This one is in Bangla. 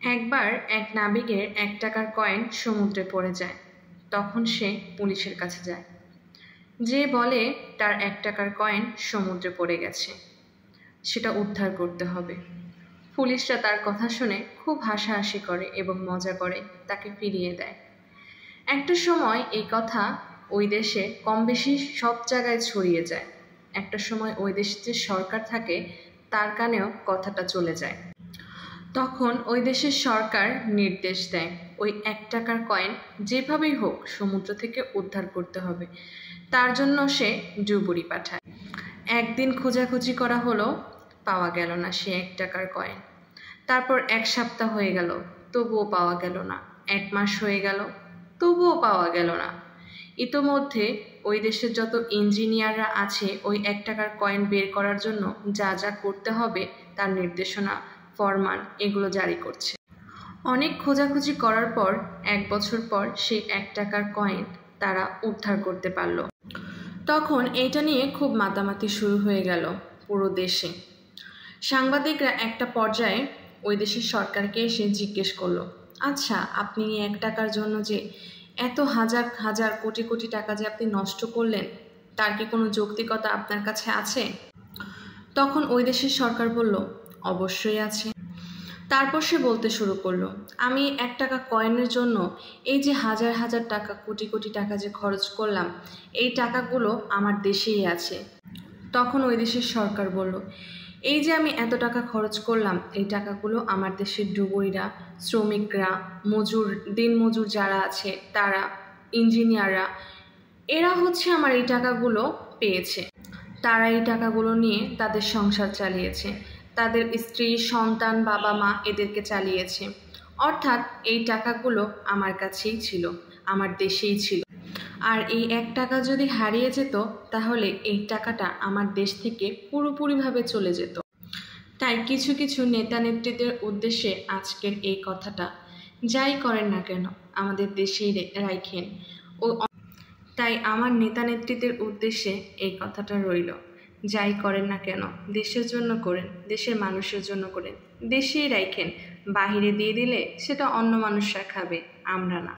একবার এক নাবিকের ১ টাকার কয়েন সমুদ্রে পড়ে যায়। তখন সে পুলিশের কাছে যায়, যে বলে তার ১ টাকার কয়েন সমুদ্রে পড়ে গেছে, সেটা উদ্ধার করতে হবে। পুলিশরা তার কথা শুনে খুব হাসাহাসি করে এবং মজা করে তাকে ফিরিয়ে দেয়। একটা সময় এই কথা ওই দেশে কম বেশি সব জায়গায় ছড়িয়ে যায়। একটা সময় ওই দেশে যে সরকার থাকে তার কানেও কথাটা চলে যায়। তখন ওই দেশের সরকার নির্দেশ দেয় ওই ১ টাকার কয়েন যেভাবেই হোক সমুদ্র থেকে উদ্ধার করতে হবে। তার জন্য সে ডুবুরি পাঠায়। একদিন খোঁজাখুঁজি করা হলো, পাওয়া গেল না সে ১ টাকার কয়েন। তারপর ১ সপ্তাহ হয়ে গেল, তবুও পাওয়া গেল না। ১ মাস হয়ে গেল, তবুও পাওয়া গেল না। ইতোমধ্যে ওই দেশের যত ইঞ্জিনিয়াররা আছে ওই ১ টাকার কয়েন বের করার জন্য যা যা করতে হবে তার নির্দেশনা, ফরমান এগুলো জারি করছে। অনেক খোঁজাখুঁজি করার পর ১ বছর পর সেই ১ টাকার কয়েন তারা উদ্ধার করতে পারল। তখন এইটা নিয়ে খুব মাতামাতি শুরু হয়ে গেল পুরো দেশে। সাংবাদিকরা একটা পর্যায়ে ওই দেশের সরকারকে এসে জিজ্ঞেস করলো, আচ্ছা আপনি ১ টাকার জন্য যে এত হাজার হাজার কোটি কোটি টাকা যে আপনি নষ্ট করলেন, তার কি কোনো যৌক্তিকতা আপনার কাছে আছে? তখন ওই দেশের সরকার বলল, অবশ্যই আছে। তারপর সে বলতে শুরু করলো, আমি ১ টাকা কয়েনের জন্য এই যে হাজার হাজার টাকা কোটি কোটি টাকা যে খরচ করলাম, এই টাকাগুলো আমার দেশেই আছে। তখন ওই দেশের সরকার বলল, এই যে আমি এত টাকা খরচ করলাম, এই টাকাগুলো আমার দেশের ডুবুরিরা, শ্রমিকরা, দিনমজুর যারা আছে তারা, ইঞ্জিনিয়াররা, এরা হচ্ছে আমার এই টাকাগুলো পেয়েছে। তারা এই টাকাগুলো নিয়ে তাদের সংসার চালিয়েছে, তাদের স্ত্রী, সন্তান, বাবা মা এদেরকে চালিয়েছে। অর্থাৎ এই টাকাগুলো আমার কাছেই ছিল, আমার দেশেই ছিল। আর এই ১ টাকা যদি হারিয়ে যেত তাহলে এই টাকাটা আমার দেশ থেকে পুরোপুরিভাবে চলে যেত। তাই কিছু কিছু নেতা নেত্রীদের উদ্দেশ্যে আজকের এই কথাটা, যাই করেন না কেন আমাদের দেশেই রাখেন। তাই আমার নেতা নেত্রীদের উদ্দেশ্যে এই কথাটা রইল, যাই করেন না কেন দেশের জন্য করেন, দেশের মানুষের জন্য করেন, দেশেই রাখেন। বাহিরে দিয়ে দিলে সেটা অন্য মানুষরা খাবে, আমরা না।